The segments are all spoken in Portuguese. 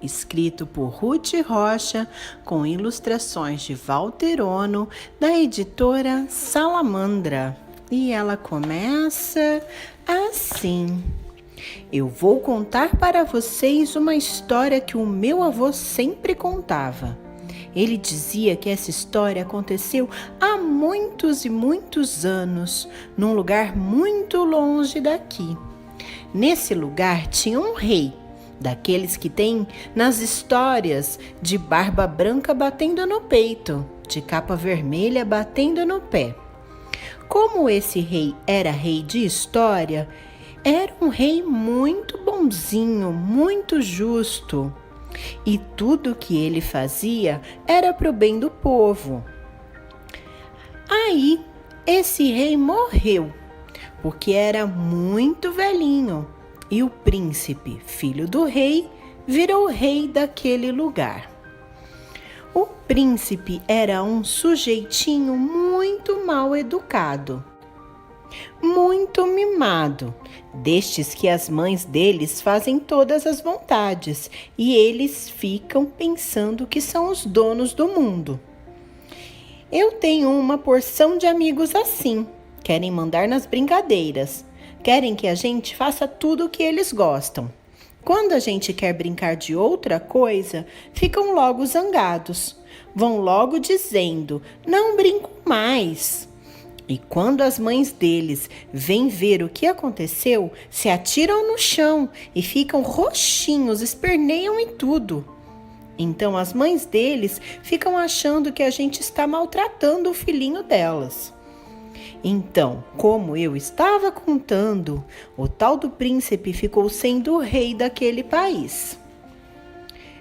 escrito por Ruth Rocha, com ilustrações de Walter Ono, da editora Salamandra. E ela começa assim: eu vou contar para vocês uma história que o meu avô sempre contava. Ele dizia que essa história aconteceu há muitos e muitos anos, num lugar muito longe daqui. Nesse lugar tinha um rei, daqueles que tem nas histórias, de barba branca batendo no peito, de capa vermelha batendo no pé. Como esse rei era rei de história, era um rei muito bonzinho, muito justo. E tudo que ele fazia era pro bem do povo. Aí, esse rei morreu, porque era muito velhinho. E o príncipe, filho do rei, virou rei daquele lugar. O príncipe era um sujeitinho muito mal educado, muito mimado, destes que as mães deles fazem todas as vontades e eles ficam pensando que são os donos do mundo. Eu tenho uma porção de amigos assim, querem mandar nas brincadeiras, querem que a gente faça tudo o que eles gostam. Quando a gente quer brincar de outra coisa, ficam logo zangados, vão logo dizendo, não brinco mais. E quando as mães deles vêm ver o que aconteceu, se atiram no chão e ficam roxinhos, esperneiam e tudo. Então as mães deles ficam achando que a gente está maltratando o filhinho delas. Então, como eu estava contando, o tal do príncipe ficou sendo o rei daquele país.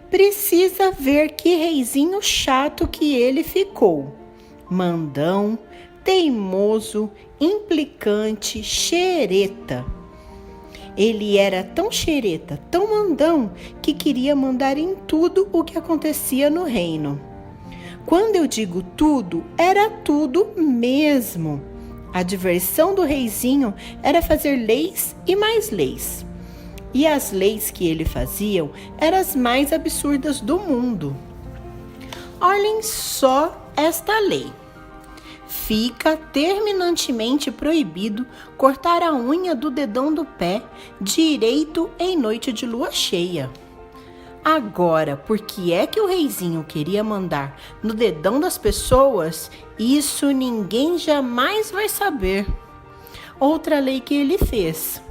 Precisa ver que reizinho chato que ele ficou. Mandão, teimoso, implicante, xereta. Ele era tão xereta, tão mandão, que queria mandar em tudo o que acontecia no reino. Quando eu digo tudo, era tudo mesmo. A diversão do reizinho era fazer leis e mais leis. E as leis que ele fazia eram as mais absurdas do mundo. Olhem só esta lei. Fica terminantemente proibido cortar a unha do dedão do pé direito em noite de lua cheia. Agora, por que é que o reizinho queria mandar no dedão das pessoas? Isso ninguém jamais vai saber. Outra lei que ele fez.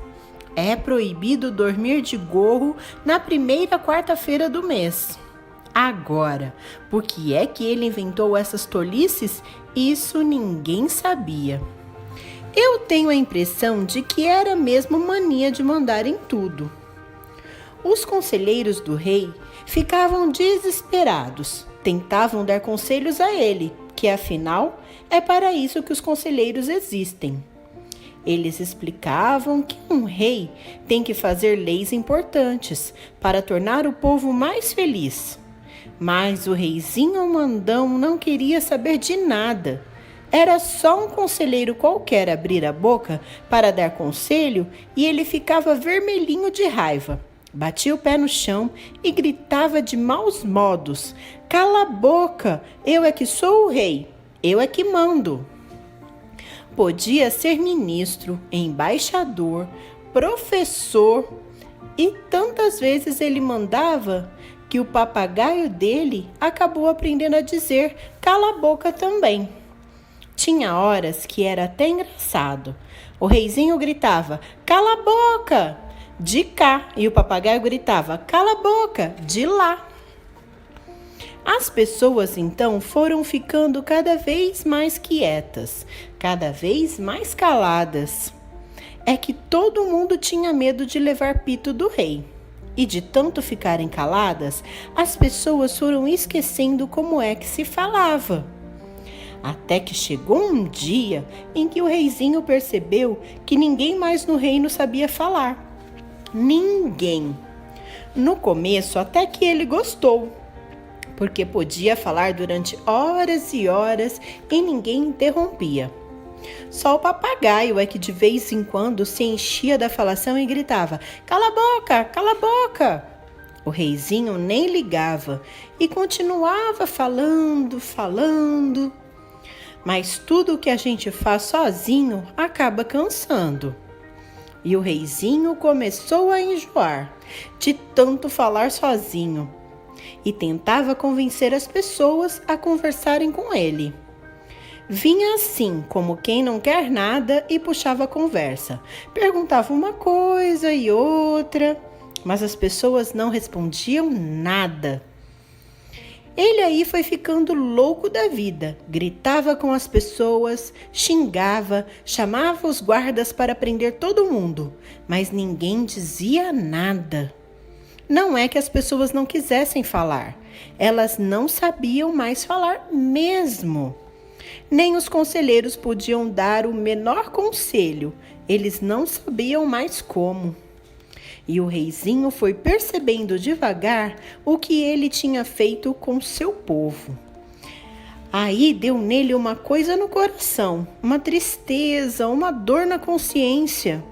É proibido dormir de gorro na primeira quarta-feira do mês. Agora, por que é que ele inventou essas tolices? Isso ninguém sabia. Eu tenho a impressão de que era mesmo mania de mandar em tudo. Os conselheiros do rei ficavam desesperados, tentavam dar conselhos a ele, que afinal é para isso que os conselheiros existem. Eles explicavam que um rei tem que fazer leis importantes para tornar o povo mais feliz. Mas o reizinho mandão não queria saber de nada. Era só um conselheiro qualquer abrir a boca para dar conselho e ele ficava vermelhinho de raiva. Batia o pé no chão e gritava de maus modos: cala a boca, eu é que sou o rei, eu é que mando. Podia ser ministro, embaixador, professor e tantas vezes ele mandava que o papagaio dele acabou aprendendo a dizer cala a boca também. Tinha horas que era até engraçado. O reizinho gritava, cala a boca, de cá, e o papagaio gritava, cala a boca, de lá. As pessoas então foram ficando cada vez mais quietas, cada vez mais caladas. É que todo mundo tinha medo de levar pito do rei. E de tanto ficarem caladas, as pessoas foram esquecendo como é que se falava. Até que chegou um dia em que o reizinho percebeu que ninguém mais no reino sabia falar. Ninguém. No começo, até que ele gostou, porque podia falar durante horas e horas e ninguém interrompia. Só o papagaio é que de vez em quando se enchia da falação e gritava: cala a boca, cala a boca! O reizinho nem ligava e continuava falando. Mas tudo o que a gente faz sozinho acaba cansando. E o reizinho começou a enjoar de tanto falar sozinho e tentava convencer as pessoas a conversarem com ele. Vinha assim, como quem não quer nada, e puxava a conversa. Perguntava uma coisa e outra, mas as pessoas não respondiam nada. Ele aí foi ficando louco da vida, gritava com as pessoas, xingava, chamava os guardas para prender todo mundo, mas ninguém dizia nada. Não é que as pessoas não quisessem falar, elas não sabiam mais falar mesmo. Nem os conselheiros podiam dar o menor conselho, eles não sabiam mais como. E o reizinho foi percebendo devagar o que ele tinha feito com seu povo. Aí deu nele uma coisa no coração, uma tristeza, uma dor na consciência.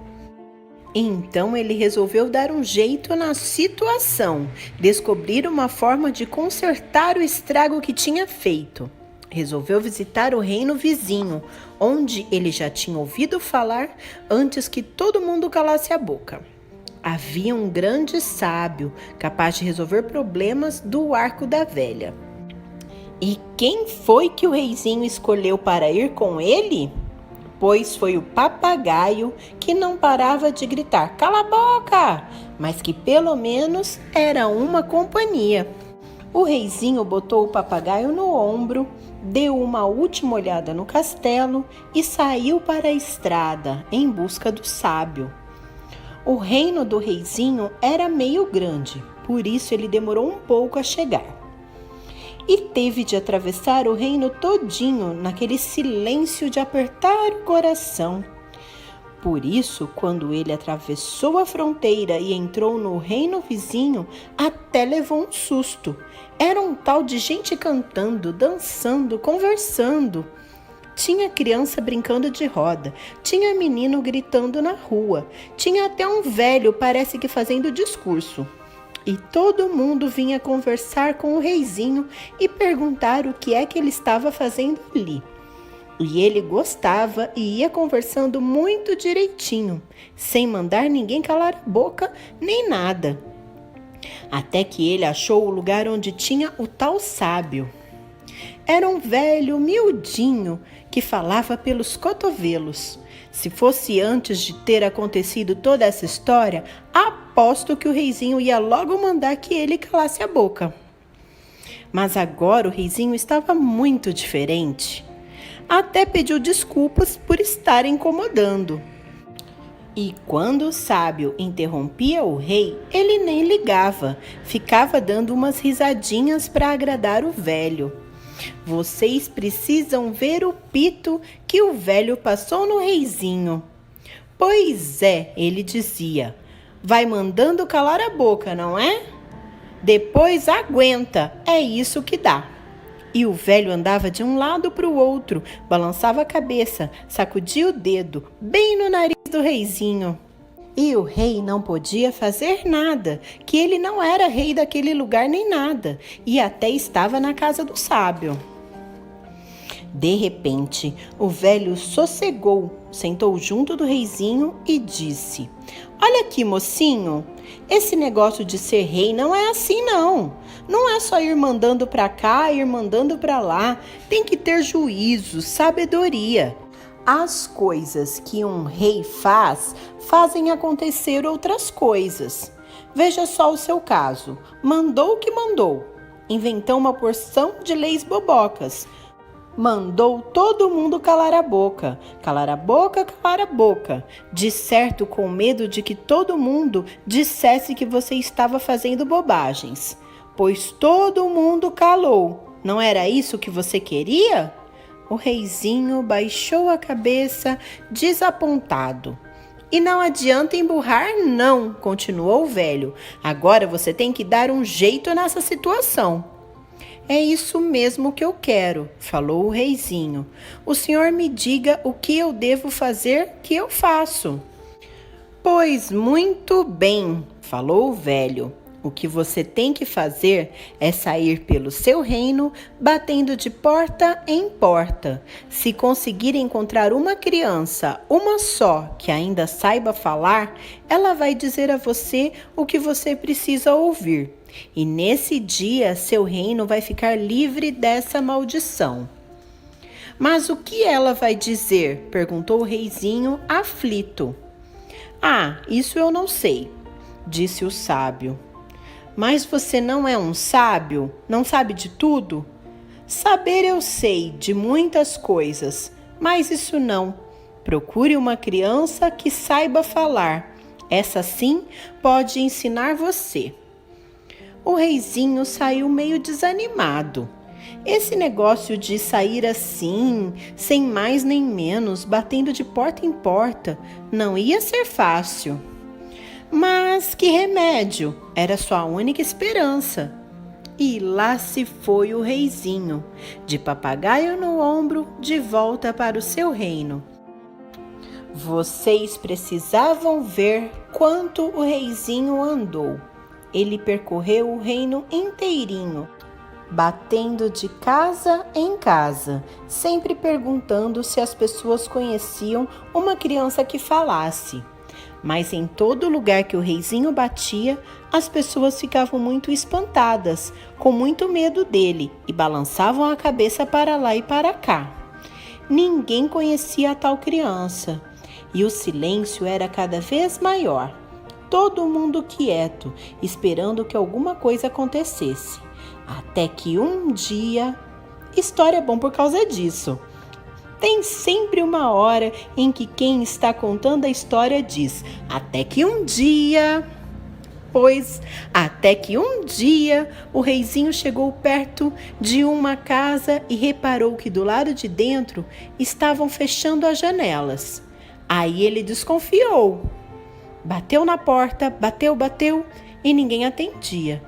Então ele resolveu dar um jeito na situação, descobrir uma forma de consertar o estrago que tinha feito. Resolveu visitar o reino vizinho, onde ele já tinha ouvido falar antes que todo mundo calasse a boca. Havia um grande sábio, capaz de resolver problemas do arco da velha. E quem foi que o reizinho escolheu para ir com ele? Pois foi o papagaio, que não parava de gritar, cala a boca! Mas que pelo menos era uma companhia. O reizinho botou o papagaio no ombro, deu uma última olhada no castelo e saiu para a estrada em busca do sábio. O reino do reizinho era meio grande, por isso ele demorou um pouco a chegar. E teve de atravessar o reino todinho naquele silêncio de apertar o coração. Por isso, quando ele atravessou a fronteira e entrou no reino vizinho, até levou um susto. Era um tal de gente cantando, dançando, conversando. Tinha criança brincando de roda, tinha menino gritando na rua, tinha até um velho, parece que fazendo discurso. E todo mundo vinha conversar com o reizinho e perguntar o que é que ele estava fazendo ali. E ele gostava e ia conversando muito direitinho, sem mandar ninguém calar a boca nem nada. Até que ele achou o lugar onde tinha o tal sábio. Era um velho miudinho que falava pelos cotovelos. Se fosse antes de ter acontecido toda essa história, aposto que o reizinho ia logo mandar que ele calasse a boca. Mas agora o reizinho estava muito diferente. Até pediu desculpas por estar incomodando. E quando o sábio interrompia o rei, ele nem ligava, ficava dando umas risadinhas para agradar o velho. Vocês precisam ver o pito que o velho passou no reizinho. Pois é, ele dizia, vai mandando calar a boca, não é? Depois aguenta, é isso que dá. E o velho andava de um lado para o outro, balançava a cabeça, sacudia o dedo, bem no nariz do reizinho. E o rei não podia fazer nada, que ele não era rei daquele lugar nem nada, e até estava na casa do sábio. De repente, o velho sossegou, sentou junto do reizinho e disse, olha aqui, mocinho, esse negócio de ser rei não é assim não. Não é só ir mandando para cá, ir mandando para lá. Tem que ter juízo, sabedoria. As coisas que um rei faz, fazem acontecer outras coisas. Veja só o seu caso. Mandou o que mandou. Inventou uma porção de leis bobocas. Mandou todo mundo calar a boca. Calar a boca, calar a boca. De certo, com medo de que todo mundo dissesse que você estava fazendo bobagens. Pois todo mundo calou. Não era isso que você queria? O reizinho baixou a cabeça, desapontado. E não adianta emburrar, não, continuou o velho. Agora você tem que dar um jeito nessa situação. É isso mesmo que eu quero, falou o reizinho. O senhor me diga o que eu devo fazer, que eu faço. Pois muito bem, falou o velho. O que você tem que fazer é sair pelo seu reino, batendo de porta em porta. Se conseguir encontrar uma criança, uma só, que ainda saiba falar, ela vai dizer a você o que você precisa ouvir. E nesse dia, seu reino vai ficar livre dessa maldição. Mas o que ela vai dizer? Perguntou o reizinho, aflito. Ah, isso eu não sei, disse o sábio. Mas você não é um sábio? Não sabe de tudo? Saber eu sei de muitas coisas, mas isso não. Procure uma criança que saiba falar. Essa sim pode ensinar você. O reizinho saiu meio desanimado. Esse negócio de sair assim, sem mais nem menos, batendo de porta em porta, não ia ser fácil. Mas que remédio! Era sua única esperança. E lá se foi o reizinho, de papagaio no ombro, de volta para o seu reino. Vocês precisavam ver quanto o reizinho andou. Ele percorreu o reino inteirinho, batendo de casa em casa, sempre perguntando se as pessoas conheciam uma criança que falasse. Mas em todo lugar que o reizinho batia, as pessoas ficavam muito espantadas, com muito medo dele, e balançavam a cabeça para lá e para cá. Ninguém conhecia a tal criança, e o silêncio era cada vez maior. Todo mundo quieto, esperando que alguma coisa acontecesse. Até que um dia... História é bom por causa disso. Tem sempre uma hora em que quem está contando a história diz: até que um dia... Pois, até que um dia, o reizinho chegou perto de uma casa e reparou que do lado de dentro estavam fechando as janelas. Aí ele desconfiou. Bateu na porta, bateu e ninguém atendia.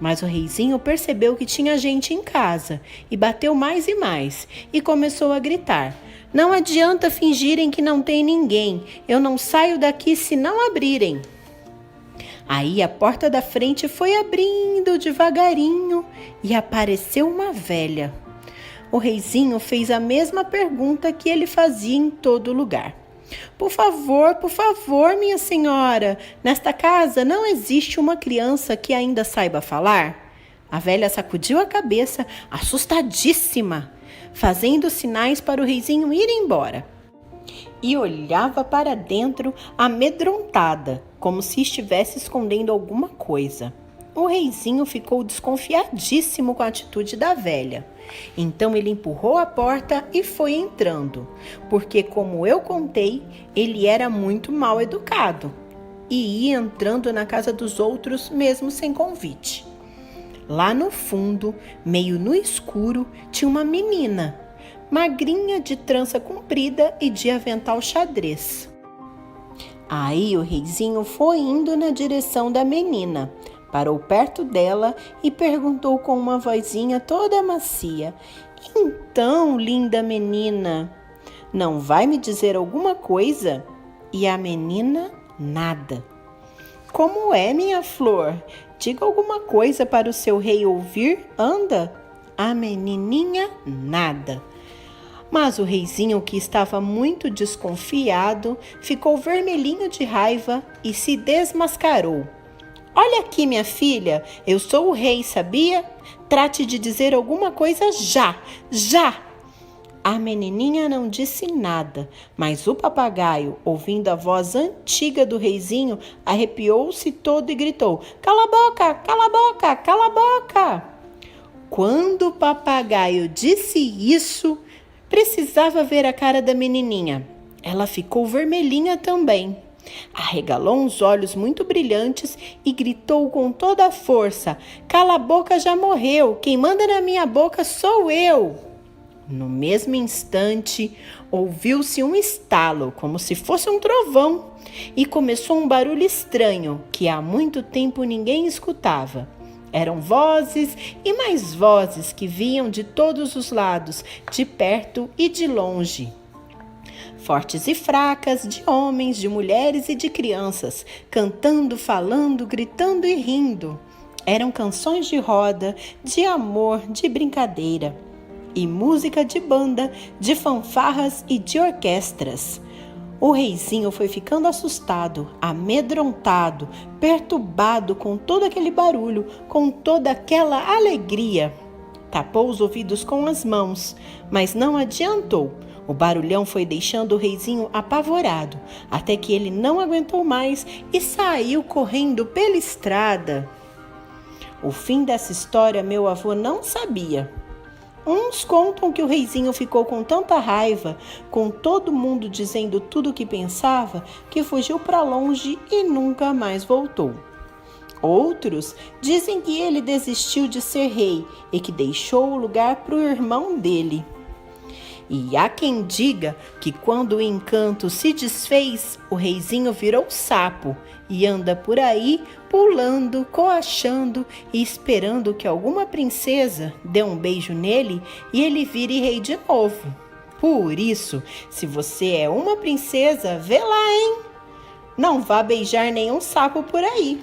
Mas o reizinho percebeu que tinha gente em casa e bateu mais e mais e começou a gritar: não adianta fingirem que não tem ninguém, eu não saio daqui se não abrirem. Aí a porta da frente foi abrindo devagarinho e apareceu uma velha. O reizinho fez a mesma pergunta que ele fazia em todo lugar. Por favor, minha senhora, nesta casa não existe uma criança que ainda saiba falar? A velha sacudiu a cabeça, assustadíssima, fazendo sinais para o reizinho ir embora. E olhava para dentro amedrontada, como se estivesse escondendo alguma coisa. O reizinho ficou desconfiadíssimo com a atitude da velha. Então ele empurrou a porta e foi entrando, porque, como eu contei, ele era muito mal educado e ia entrando na casa dos outros mesmo sem convite. Lá no fundo, meio no escuro, tinha uma menina, magrinha, de trança comprida e de avental xadrez. Aí o reizinho foi indo na direção da menina, parou perto dela e perguntou com uma vozinha toda macia: então, linda menina, não vai me dizer alguma coisa? E a menina, nada. Como é, minha flor? Diga alguma coisa para o seu rei ouvir, anda. A menininha, nada. Mas o reizinho, que estava muito desconfiado, ficou vermelhinho de raiva e se desmascarou. Olha aqui, minha filha, eu sou o rei, sabia? Trate de dizer alguma coisa já, já! A menininha não disse nada, mas o papagaio, ouvindo a voz antiga do reizinho, arrepiou-se todo e gritou: cala a boca, cala a boca, cala a boca! Quando o papagaio disse isso, precisava ver a cara da menininha. Ela ficou vermelhinha também. Arregalou uns olhos muito brilhantes e gritou com toda a força: cala a boca, já morreu, quem manda na minha boca sou eu. No mesmo instante, ouviu-se um estalo, como se fosse um trovão, e começou um barulho estranho que há muito tempo ninguém escutava. Eram vozes e mais vozes que vinham de todos os lados, de perto e de longe. Fortes e fracas, de homens, de mulheres e de crianças, cantando, falando, gritando e rindo. Eram canções de roda, de amor, de brincadeira, e música de banda, de fanfarras e de orquestras. O reizinho foi ficando assustado, amedrontado, perturbado com todo aquele barulho, com toda aquela alegria. Tapou os ouvidos com as mãos, mas não adiantou. O barulhão foi deixando o reizinho apavorado, até que ele não aguentou mais e saiu correndo pela estrada. O fim dessa história meu avô não sabia. Uns contam que o reizinho ficou com tanta raiva, com todo mundo dizendo tudo o que pensava, que fugiu para longe e nunca mais voltou. Outros dizem que ele desistiu de ser rei e que deixou o lugar para o irmão dele. E há quem diga que quando o encanto se desfez, o reizinho virou sapo e anda por aí pulando, coachando e esperando que alguma princesa dê um beijo nele e ele vire rei de novo. Por isso, se você é uma princesa, vê lá, hein? Não vá beijar nenhum sapo por aí.